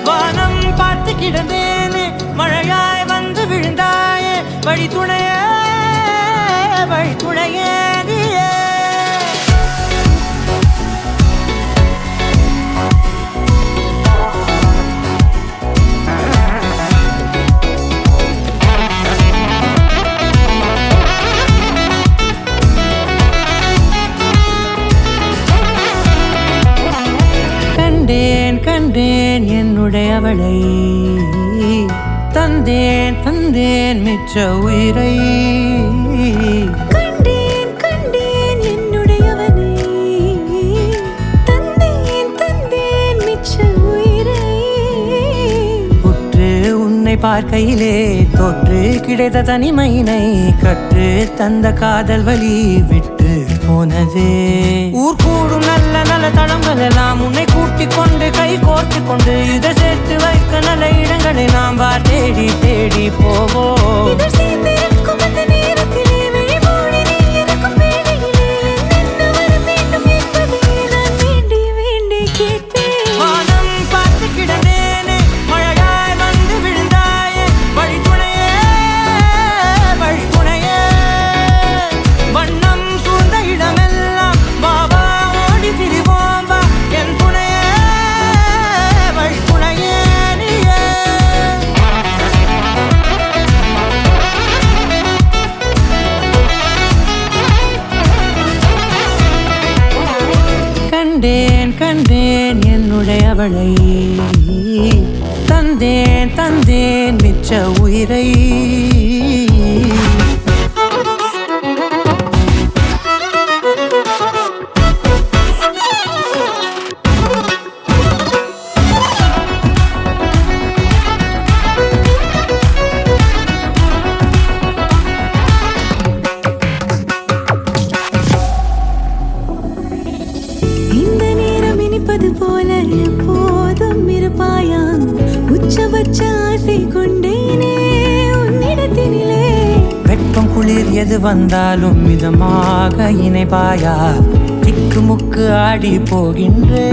வானம் பார்த்து கிடந்தேனே மழையாய் வந்து விழுந்தாயே வழி துணையே நீயே கண்டேன் என்னுடையவளை தந்தேன் மிச்ச உயிரை கண்டேன் என்னுடையவனை தந்தேன் மிச்ச உயிரை உற்று உன்னை பார்க்கையிலே தோற்று கிடைத்த தனிமையினை கற்று தந்த காதல் வழி விட்டு போனதே ஊர் கூடும் நல்ல நல்ல தளங்கள் எல்லாம் உன்னை கூட்டிக் கொண்டு கை கோர்த்து கொண்டு இதை சேர்த்து வைக்க நல்ல இடங்களை நாம் தேடி போவோம் கண்டேன் என்னுடையவளை தந்தேன் மிச்ச உயிரை போல எப்போதும் இருப்பாயா உச்சபட்ச ஆசை கொண்டேனே உன்னிடத்தினிலே வெப்பம் குளிர் எது வந்தாலும் மிதமாக இணைப்பாயா திக்கு முக்கு ஆடி போகின்றே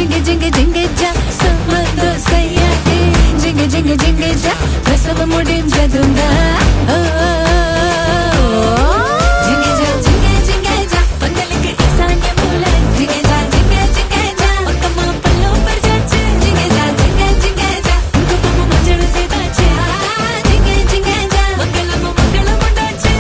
జింగ జింగ జింగ జా సంబంధ సయ్యాటి జింగ జింగ జింగ జా ప్రసవ முடிஞ்சதுண்டா జింగ జా జింగ జింగ జా பந்தலுக்கு ஈசான்ய மூலை జింగ ஜா பக்கமா பல்லோ பர்ஜாச்சு జింగ ஜா குங்குமம் மஞ்சள் சேதாச்சு జింగ ஜா மங்களம் உண்டாச்சு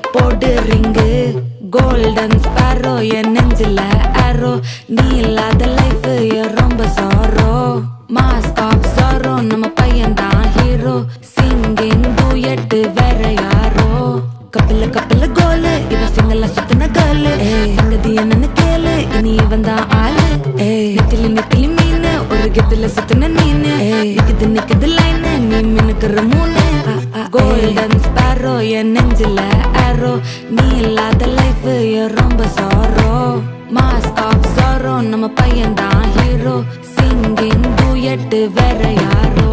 போடு ரிங்கு கோல்டன் ஸ்பாரோ என் நெஞ்சில ஆரோ நீ இல்லாத லைஃப் ரொம்ப சாரோ மாஸ்க் ஆஃப் சாரோ நம்ம பையன் தான் ஹீரோ சிங்கிங் டூயட் வேற யாரோ கப்பில கப்பில கோலு இவ சிங்கல சுத்தின கேர்ளு சங்கதி என்னன்னு கேளு இனி இவன் தான் ஆளு நெத்திலி நெத்திலி மீனு ஒரு கெத்துல சுத்தின நீனு நிக்குது நிக்குது லைனு நீ மினுக்குற மூணு கோல்டன் ஸ்பாரோ என் நெஞ்சில ஆரோ நீ இல்லாத லைஃப் ரொம்ப சாரோ மாஸ்க் ஆஃப் சாரோ நம்ம பையன் தான் ஹீரோ சிங்கிங் டூயட் வேற யாரோ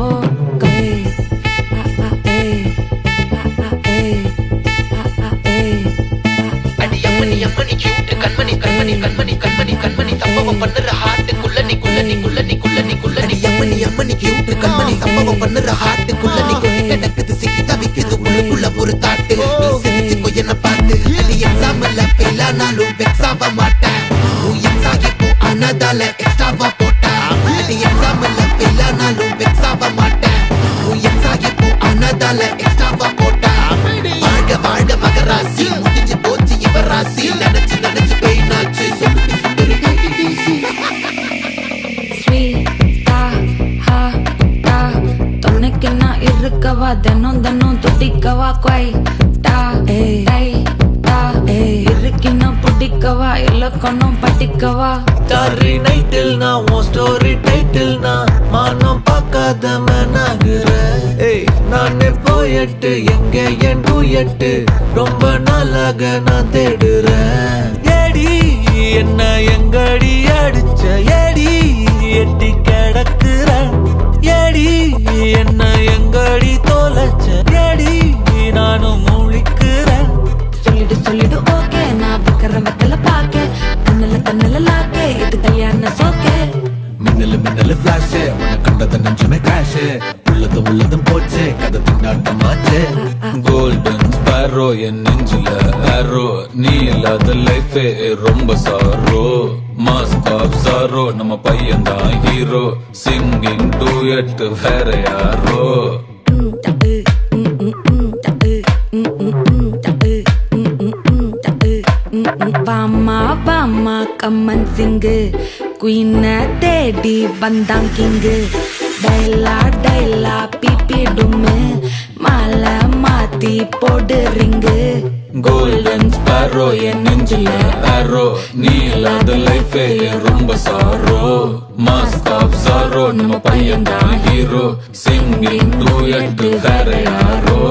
அம்மணி கியூட் கண்மணி கண்மணி கண்மணி கண்மணி கண்மணி சம்பவம் பண்ணுற ஹார்ட்டுக்குள்ள நீ குள்ள நீ குள்ள நீ குள்ள நீ குள்ள நீ அம்மணி கியூட் கண்மணி சம்பவம் பண்ணுற ஹார்ட்டுக்குள்ள நீ கொட்டி கிடக்குது சிக்கி தவிக்குது உள்ளுக்குள்ள ஒரு தாட்டு நீ சிரிச்சுக்கோ என்ன பார்த்து நீ எக்ஸாம்ல ஃபெயில் ஆனாலும் வெக்ஸ் ஆக மாட்டேன் உன் எக்ஸாகி போ ஆனதால எக்ஸ்ட்ராவா போட்டேன் நீ எக்ஸாம்ல ஃபெயில் ஆனாலும் வெக்ஸ் ஆக மாட்டேன் உன் எக்ஸாகி போ ஆனதால எக்ஸ்ட்ராவா போட்டேன் வாழ்க வாழ்க மகராசி முடிஞ்சு போச்சு இவராசி நினைச்சு நினைச்சு பெயினாச்சு சொல்லிட்டு சுந்தரி ஸ்வீட்டா ஹா டா துணைக்கு நான் இருக்கவா தினம் தினம் துடிக்கவா குவைட்டா டை டா இருக்கினா பிடிக்கவா இலக்கணம் படிக்கவா டாரி நைட்டில் நான் உன் ஸ்டோரி டைட்டில் நான் மானம் பார்க்காத மேனாகுற நானே போயட்டு எங்க என் டூயட்டு ரொம்ப நாளாக நான் தேடுறேன் ஏடி என்ன எங்கடி அடிச்ச ஏடி எட்டி கிடக்குற ஏடி என்ன எங்கடி தொலைச்ச ஏடி நானும் முழிக்கிறேன் சொல்லிடு சொல்லிடு ஓகே நான் வைக்கிற வெத்தல பாக்க கண்ணல லாக்கே இது கல்யாண சோக்கே மின்னலு மின்னலு ஃபிளாஷ் உன்னை கண்டத நெஞ்சுமே கிராஷ் உள்ளதும் போச்சு கதை திண்டாட்டமாச்சு கோல்டன் ஸ்பாரோ என் நெஞ்சில ஆரோ நீ இல்லாத லைஃபே ரொம்ப சாரோ மாஸ்க் ஆஃப் சாரோ நம்ம பையன் தான் ஹீரோ சிங்கிங் டூயட் வேற யாரோ வாமா வாமா கம்மன் சிங்கு குயின தேடி வந்தான் கிங்கு டைலா டைலா பிபிடுமே மாலை மாத்தி போடு ரிங்கு கோல்டன் ஸ்பாரோ என் நெஞ்சில ஆரோ நீ இல்லாத லைஃபே ரொம்ப சாரோ மாஸ்க் ஆஃப் சாரோ நம்ம பையன் தான் ஹீரோ சிங்கிங் டூயட் வேற யாரோ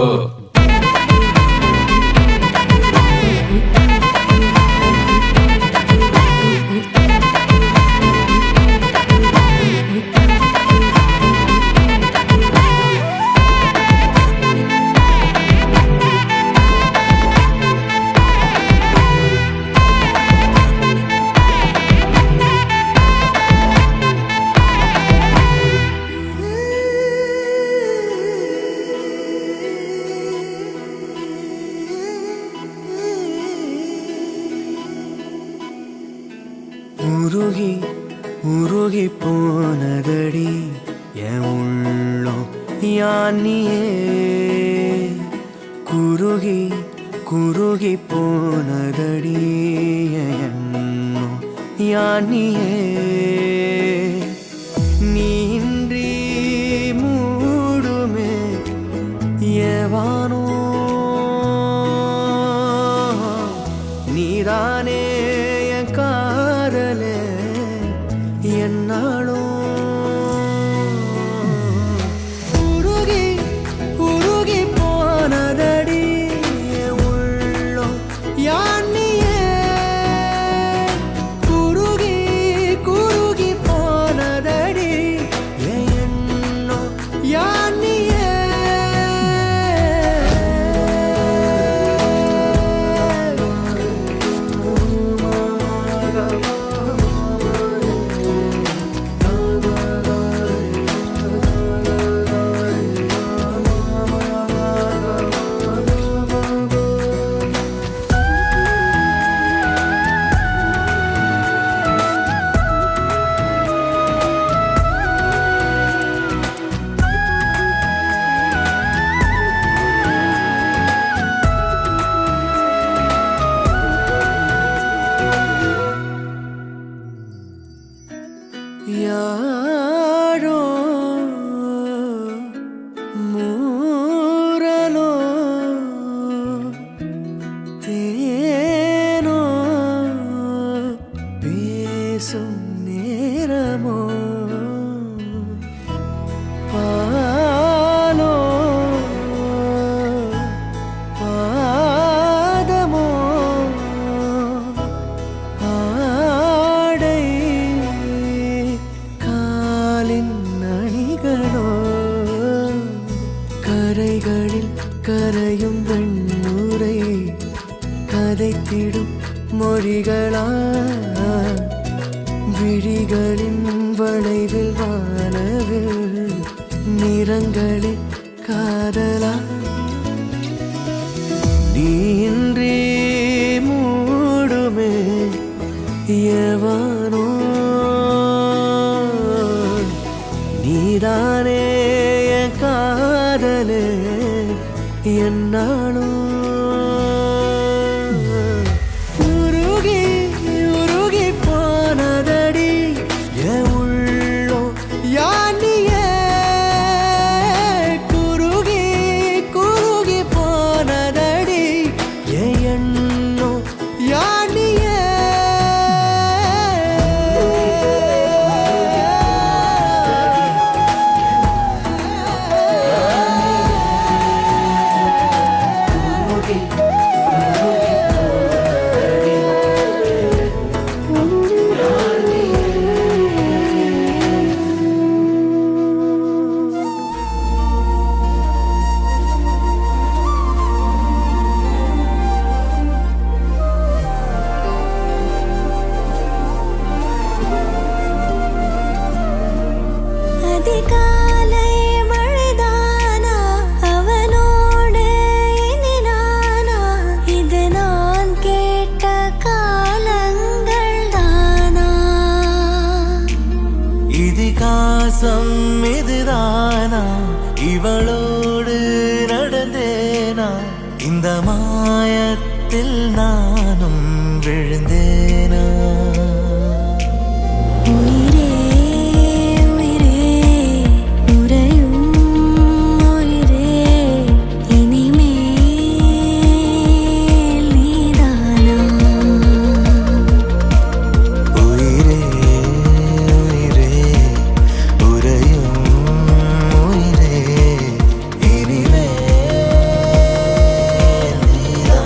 உருகி உருகி போனதடி என் உள்ளம் யானியே குருகி குருகி போனதடி என் எண்ணம் யானியே நீன்றி மூடுமே ஏவானோ நீதானே என் காதலே என்னாலும் உருகி உருகி போனதடி என் உள்ளம் யானியே குருகி குருகி போனதடி என் எண்ணம் யானியே விழிகளில் கரையும் வெண்ணுரை கதைத்திடும் மொழிகளா விழிகளின் வளைவில் வானவில் நிறங்களில் காதலா நீன்றி மூடுமே எவனோ நீதானே என் காதலே என்னாலும் உருகி உருகி போனதடி என் உள்ளோ யானியே குருகி குருகி போனதடி என் எண்ணோ யானியே அதிகாலை மழைதானா அவனோடு இனி நானா இது நான் கேட்ட காலங்கள் தானா இதிகாசம் இதுதானா இவளோடு நடந்தேனா இந்த மாயத்தில் நானும் விழுந்தேனா உயிரே உயிரே உறையும் உயிரே இனிமேல் நீதானா உயிரே உயிரே உறையும் உயிரே இனிமேல் நீதானா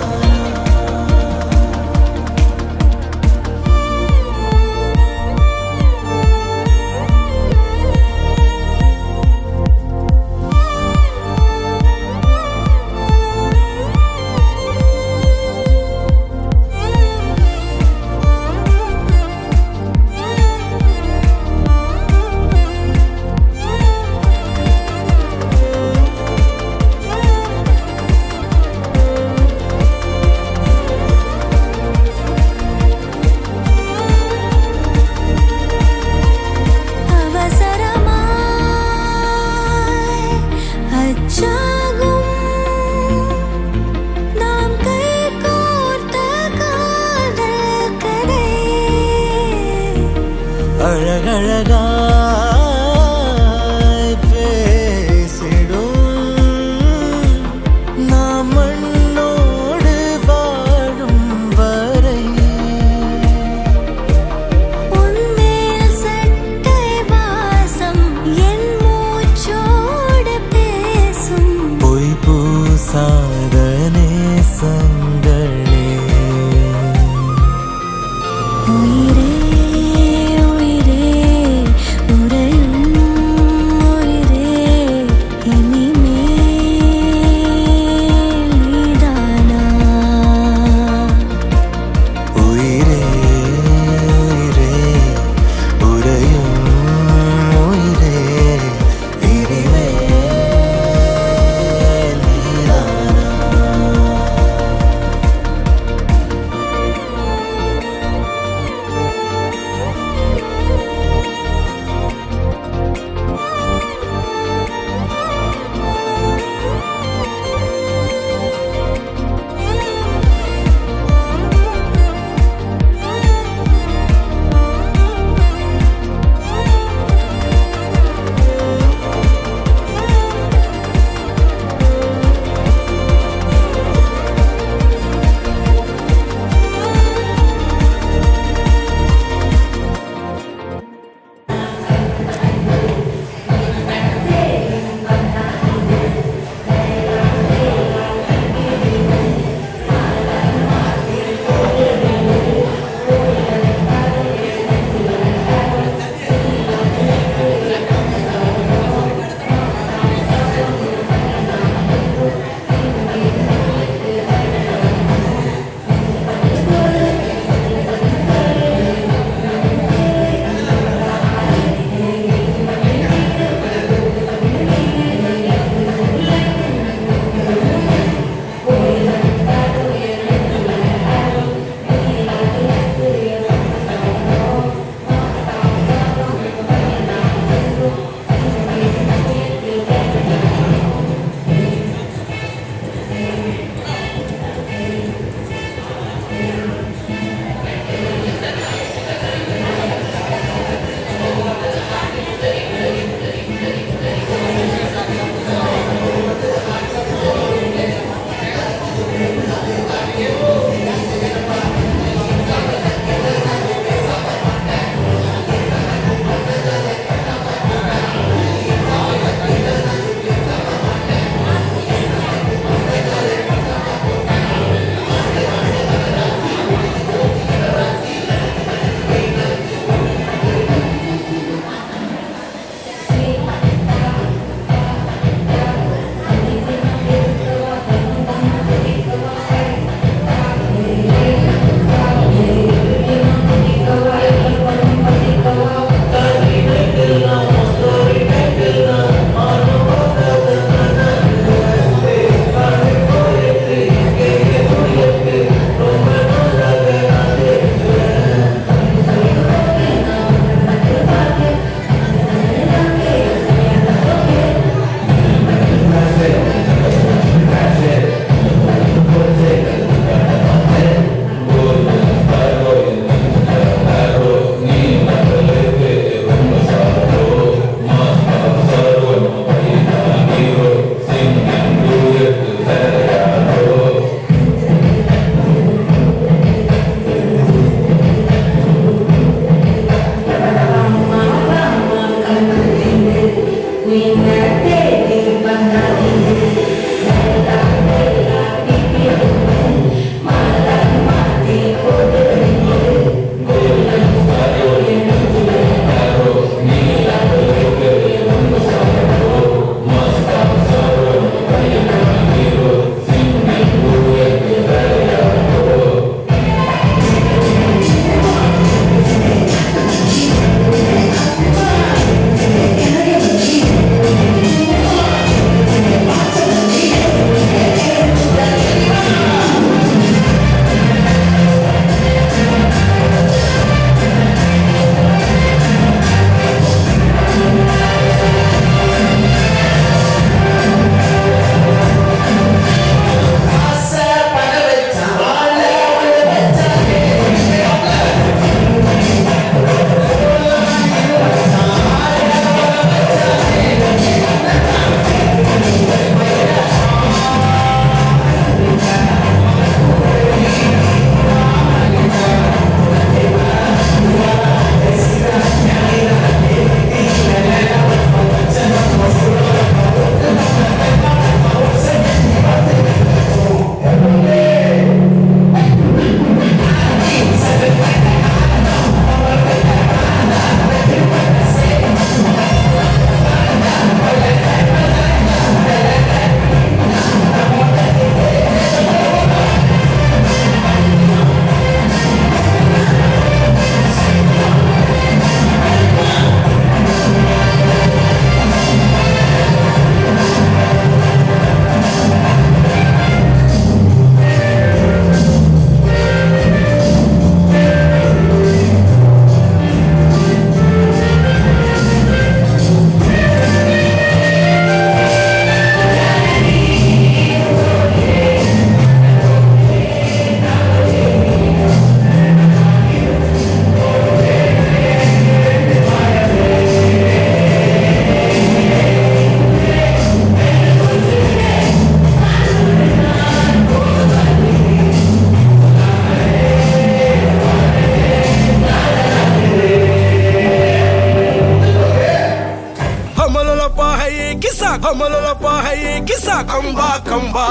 கம்பா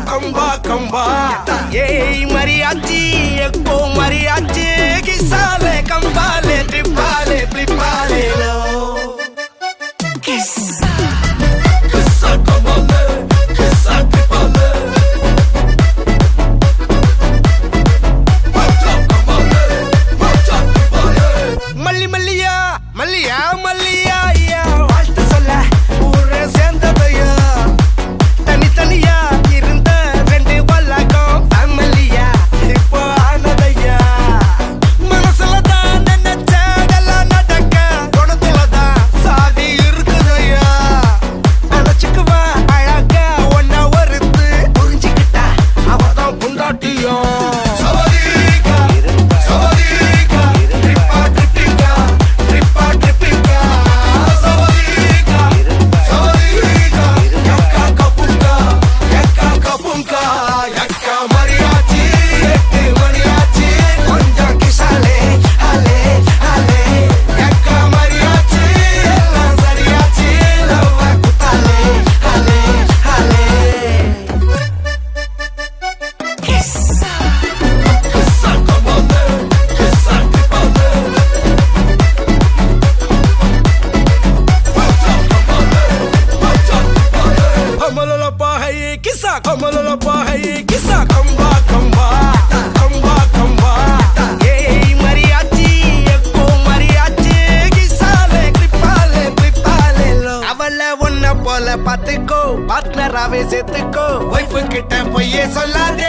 கம்பா கம்பா ஏய் மரியாச்சி எக்கோ மரியாச்சி கிசாலே கம்பாலே ட்ரிப்பாலே ப்ளிப்பாலே லோ கிஸ்ஸா கிஸ்ஸா கம்பாலே கிஸ்ஸா ட்ரிப்பாலே மல்லி மல்லியா மல்லியா மல்லியா ஐயா வாழ்த்து சொல்ல ஊரே சேர்ந்ததையா தனித்தனியா இருந்த ரெண்டு வல்லகம் ஃபேமிலியா இப்போ ஆனதையா மனசுலதான் நினைச்சதெல்லாம் நடக்க குணத்துலதான் சாதி இருக்குதையா அழைச்சுக்குவா அழகா ஒன்னா ஒருத்து புரிஞ்சுக்கிட்டா அவதான் புண்டாட்டியும் பாத்துக்கோ பார்ட்னராவே சேர்த்துக்கோ வைஃப் கிட்ட பொய்யே சொல்லாதே